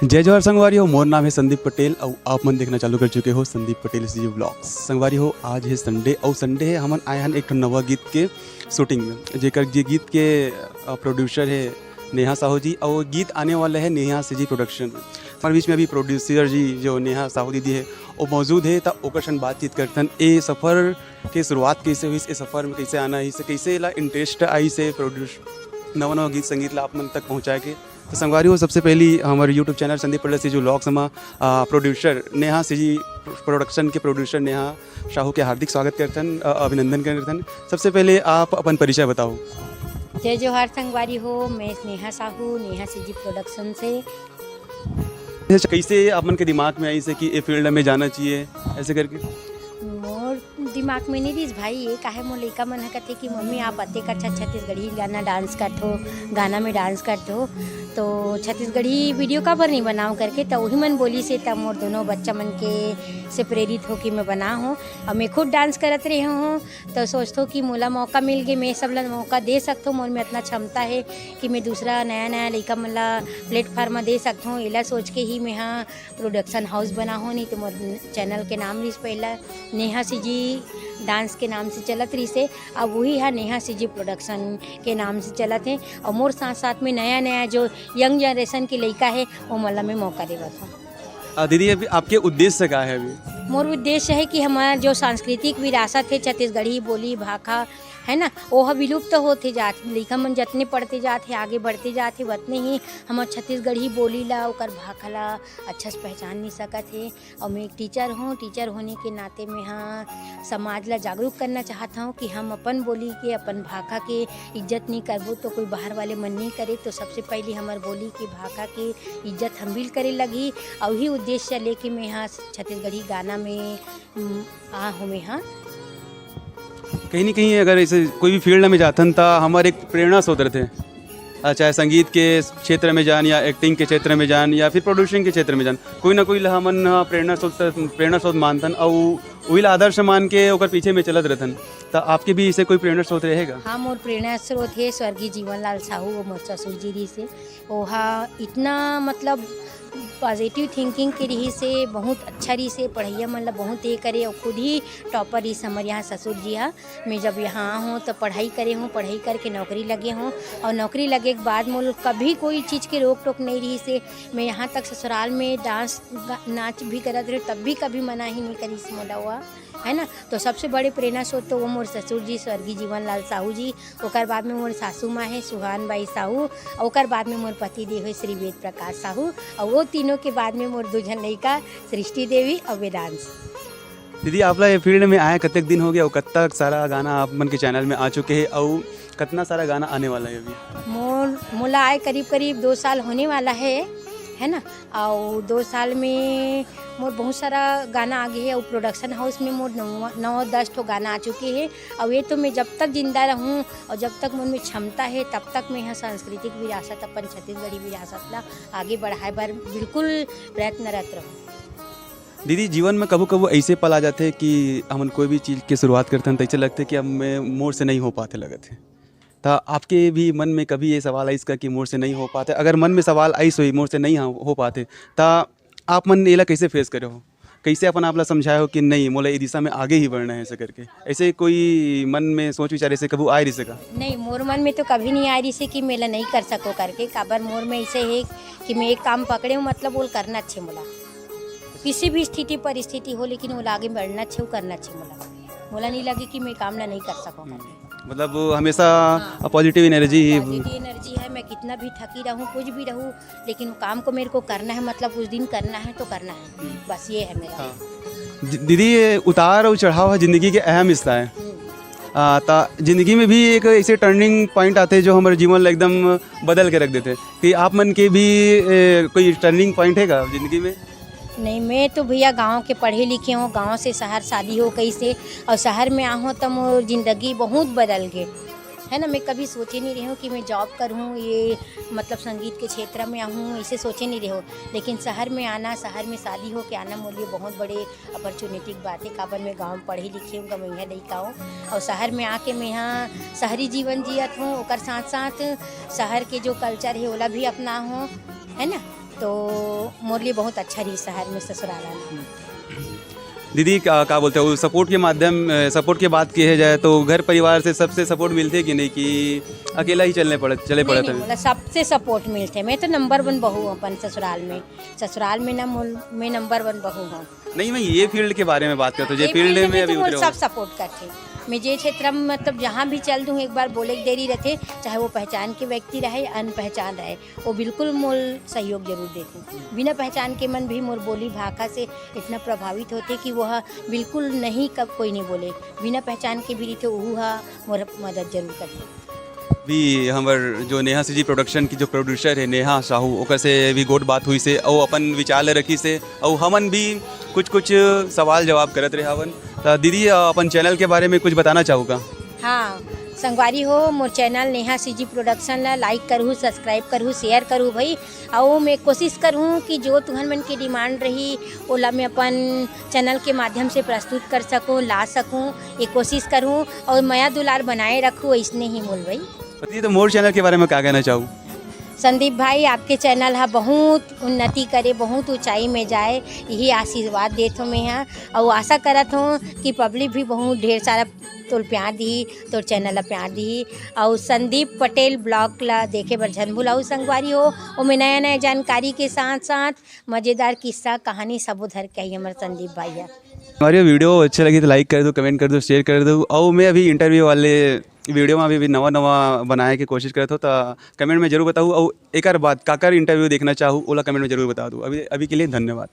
जय जवाहर संगवारी हो। मोर नाम है संदीप पटेल और आप मन देखना चालू कर चुके हो संदीप पटेल जी ब्लॉग्स। संगवारी हो, आज है संडे और संडे है हमन आए हन एक ठो नवा गीत के शूटिंग में, जेकर जी गीत के प्रोड्यूसर है नेहा साहू जी और गीत आने वाला है नेहा से जी प्रोडक्शन में। हमारे बीच में अभी प्रोड्यूसर जी जो नेहा साहू दीदी है वो मौजूद है, तो ओकर संग बातचीत करतन ए सफ़र के शुरुआत कैसे हुई, इस सफ़र में कैसे आना है, इसे कैसे ला इंटरेस्ट आई से प्रोड्यूस नवा नवा गीत संगीत ला आप मन तक पहुँचाए के। तो संगवारी हो, सबसे पहली हमारे यूट्यूब चैनल संदीप पटेल से जो व्लॉग्स में प्रोड्यूसर नेहा से जी प्रोडक्शन के प्रोड्यूसर नेहा साहू के हार्दिक स्वागत करतन, अभिनंदन करतन। सबसे पहले आप अपन परिचय बताओ। जय जवाहर संगवारी हो, मैं नेहा साहू, नेहा सी जी प्रोडक्शन से। कैसे आप मन के दिमाग में आई से कि ये फील्ड में जाना चाहिए ऐसे करके? मोर दिमाग में नहीं दिस भाई, ये काहे मोर लइका मन कहते कि मम्मी आप अतेक अच्छा छत्तीसगढ़ी गाना डांस करते हो, गाना में डांस करते हो तो छत्तीसगढ़ी वीडियो का पर नहीं बनाओ करके, तो वही मन बोली से तब मोर दोनों बच्चा मन के से प्रेरित हो कि मैं बना हूँ। और मैं खुद डांस करत रही हूँ तो सोचतो कि मोला मौका मिल गए, मैं सब ला मौका दे सकता हूँ। मोर में इतना क्षमता है कि मैं दूसरा नया नया लइका मन ला प्लेटफार्म दे सकता हूँ। एला सोच के ही मैं हाँ प्रोडक्शन हाउस बना हूँ। नहीं तो मोर चैनल के नाम रही पहला नेहा सी जी डांस के नाम से चलत रही से, अब वही है नेहा सी जी प्रोडक्शन के नाम से चलत है। और मोर साथ साथ में नया नया जो यंग जनरेशन की लड़का है वो मला में मौका देवत हूँ। दीदी अभी आपके उद्देश्य क्या है? अभी मोर उद्देश्य है कि हमारा जो सांस्कृतिक विरासत है छत्तीसगढ़ी बोली भाखा है ना, वो विलुप्त तो होते जाते। लइका मन जितने पढ़ते जाते आगे बढ़ते जाते उतने ही हमार छत्तीसगढ़ी बोली ला और भाखा ला अच्छा से पहचान नहीं सकत है। और मैं एक टीचर हूँ, टीचर होने के नाते में हाँ समाज ला जागरूक करना चाहता हूँ कि हम अपन बोली के अपन भाखा के इज्जत नहीं करबो तो कोई बाहर वाले मन नहीं करे। तो सबसे पहले हमार बोली की भाखा की इज्जत हम भी करे लगी और वही उद्देश्य लेके मैं यहाँ छत्तीसगढ़ी गाना में आ हूँ। मैं हाँ कहीं ना कहीं अगर ऐसे कोई भी फील्ड में जातन तो हमारे एक प्रेरणा स्रोत रहते, चाहे संगीत के क्षेत्र में जान या एक्टिंग के क्षेत्र में जान या फिर प्रोड्यूसिंग के क्षेत्र में जान, कोई ना कोई हमन प्रेरणा स्रोत मानतन और वही आदर्श मान के ओकर पीछे में चलत रहतन। तो आपके भी इसे कोई प्रेरणा स्रोत रहेगा? हाँ, मोर प्रेरणा स्रोत है स्वर्गीय जीवनलाल साहू वो मोर ससुर जी रही से। वहाँ इतना मतलब पॉजिटिव थिंकिंग के रही से, बहुत अच्छा रही से, पढ़ैया मन ला बहुत ये करे और खुद ही टॉपर रही से हमारे यहाँ ससुर जी। हाँ, मैं जब यहाँ हूँ तो पढ़ाई करे हूँ, पढ़ाई करके नौकरी लगे हूँ और नौकरी लगे के बाद मोल कभी कोई चीज़ की रोक टोक नहीं रही से। मैं यहाँ तक ससुराल में डांस नाच भी करत रही, तब भी कभी मना ही नहीं करी से मोला हुआ है ना। तो सबसे बड़े प्रेरणा स्रोत तो वो मोर ससुर जी स्वर्गीय जीवनलाल साहू जी, ओकर बाद में मोर सासू माँ है सुहान बाई साहू, और ओकर बाद में मोर पति देव है श्री वेद प्रकाश साहू, और वो तीनों के बाद में मोर दुल्हन लड़का सृष्टि देवी और वेदांश। दीदी आप ये फील्ड में आए कतक दिन हो गया और कतक सारा गाना आप मन के चैनल में आ चुके हैं और कितना सारा गाना आने वाला है? अभी मोला आए करीब करीब 2 साल होने वाला है ना। और 2 साल में मोर बहुत सारा गाना आगे है और प्रोडक्शन हाउस में मोर 9-10 ठो गाना आ चुके हैं। और ये तो मैं जब तक जिंदा रहूँ और जब तक मन में क्षमता है तब तक मैं यहाँ सांस्कृतिक विरासत अपन छत्तीसगढ़ी विरासत ला आगे बढ़ाए बर बिल्कुल प्रयत्नरत रहूँ। दीदी जीवन में कभी कभी ऐसे पल आ जाते हैं कि हम कोई भी चीज़ की शुरुआत करते हैं तो ऐसे लगते हैं कि अब मैं मोर से नहीं हो पाते लगते हैं। तो आपके भी मन में कभी ये सवाल आई इसका कि मोर से नहीं हो पाते? अगर मन में सवाल आई सोई मोर से नहीं हो पाते तो आप मन एला कैसे फेस करे हो, कैसे अपन आप ला समझाए हो कि नहीं मोला ये दिशा में आगे ही बढ़ना है ऐसे करके? ऐसे कोई मन में सोच विचार ऐसे कभी आए रही से का? नहीं, मोर मन में तो कभी नहीं आ रही से कि मेला नहीं कर सको करके। काबर मोर में ऐसे है कि मैं एक काम पकड़े हूँ मतलब वो करना अच्छे मोला, किसी भी स्थिति परिस्थिति हो लेकिन वो आगे बढ़ना अच्छे करना अच्छे मोला नहीं लगे कि मैं काम ना नहीं कर सकूँ करके। मतलब हमेशा पॉजिटिव एनर्जी है। मैं कितना भी थकी रहूँ कुछ भी रहूँ लेकिन वो काम को मेरे को करना है, मतलब उस दिन करना है तो करना है, बस ये है मेरा। दीदी उतार और चढ़ाव है ज़िंदगी के अहम हिस्सा है। ज़िंदगी में भी एक ऐसे टर्निंग पॉइंट आते हैं जो हमारे जीवन ला एकदम बदल के रख देते हैं। कि आप मन के भी कोई टर्निंग पॉइंट है क्या ज़िंदगी में? नहीं, मैं तो भैया गांव के पढ़े लिखे हूँ, गांव से शहर शादी हो कैसे और शहर में आहूँ तो मोर ज़िंदगी बहुत बदल गए है ना। मैं कभी सोचे नहीं रही हूँ कि मैं जॉब करूँ, ये मतलब संगीत के क्षेत्र में आहूँ, ऐसे सोचे नहीं रही हूँ। लेकिन शहर में आना, शहर में शादी हो के आना मोर लिए बहुत बड़े अपॉर्चुनिटी बात है। काबर मैं गाँव में पढ़ी लिखी हूँ, गमैया लड़का हूँ और शहर में आके मैं यहाँ शहरी जीवन जियत हूँ। और साथ साथ शहर के जो कल्चर है ओला भी अपना हूँ है ना। तो मोर लिए बहुत अच्छा रही शहर में ससुराल आना। दीदी क्या बोलते हो, सपोर्ट के माध्यम सपोर्ट की बात की है जाए तो घर परिवार से सबसे सपोर्ट मिलते कि नहीं, कि अकेला ही चले नहीं पड़े थे? बोला सबसे सपोर्ट मिलते। मैं तो नंबर 1 बहू हूँ अपन ससुराल में ना मैं नंबर 1 बहू हूँ। नहीं, मैं ये फील्ड के बारे में बात करता हूँ, जो फील्ड में अभी तो उतरे हो। सब सपोर्ट करते। मैं जे क्षेत्र में मतलब जहाँ भी चल दूँ एक बार बोले के देरी रहते, चाहे वो पहचान के व्यक्ति रहे अनपहचान रहे, वो बिल्कुल मोल सहयोग जरूर देते। बिना पहचान के मन भी मोर बोली भाषा से इतना प्रभावित होते कि वह बिल्कुल नहीं कब कोई नहीं बोले, बिना पहचान के भी रहते वह मोर मदद जरूर करते। भी हमर जो नेहा सीजी प्रोडक्शन की जो प्रोड्यूसर है नेहा साहू, ओकर से भी गोट बात हुई से और अपन विचार ले रखी से और हमन भी कुछ सवाल जवाब करत रहे हवन। तो दीदी अपन चैनल के बारे में कुछ बताना चाहूँगा? हाँ, संगवारी हो मोर चैनल नेहा सीजी प्रोडक्शन ला लाइक करूँ, सब्सक्राइब करूँ, शेयर करूँ भाई। और मैं कोशिश करूँ कि जो तुहन मन की डिमांड रही ओला मैं अपन चैनल के माध्यम से प्रस्तुत कर सकूँ, ला सकूँ, ये कोशिश करूँ और माया दुलार बनाए रखूँ, इसने ही मोल भाई। पति तो मोर चैनल के बारे में क्या कहना चाहूँ? संदीप भाई आपके चैनल हा बहुत उन्नति करे, बहुत ऊंचाई में जाए, यही आशीर्वाद देत हूँ मैं यहाँ। और आशा करत हूँ कि पब्लिक भी बहुत ढेर सारा तोर प्यार दी, तोर चैनल ला प्यार दी। और संदीप पटेल ब्लॉग ला देखे बर झन भुलाऊ संगवारी हो, ओमे नया नया जानकारी के साथ साथ मज़ेदार किस्सा कहानी सब उधर के ही हमारे संदीप भाई है। हमारी वीडियो अच्छी लगी तो लाइक कर दो, कमेंट कर दो, शेयर कर दो। और मैं अभी इंटरव्यू वाले वीडियो में अभी नवा बनाए की कोशिश करता हूँ, तो कमेंट में जरूर बताऊँ। और एक बात काकर इंटरव्यू देखना चाहूँ ओला कमेंट में जरूर बता दूँ। अभी के लिए धन्यवाद।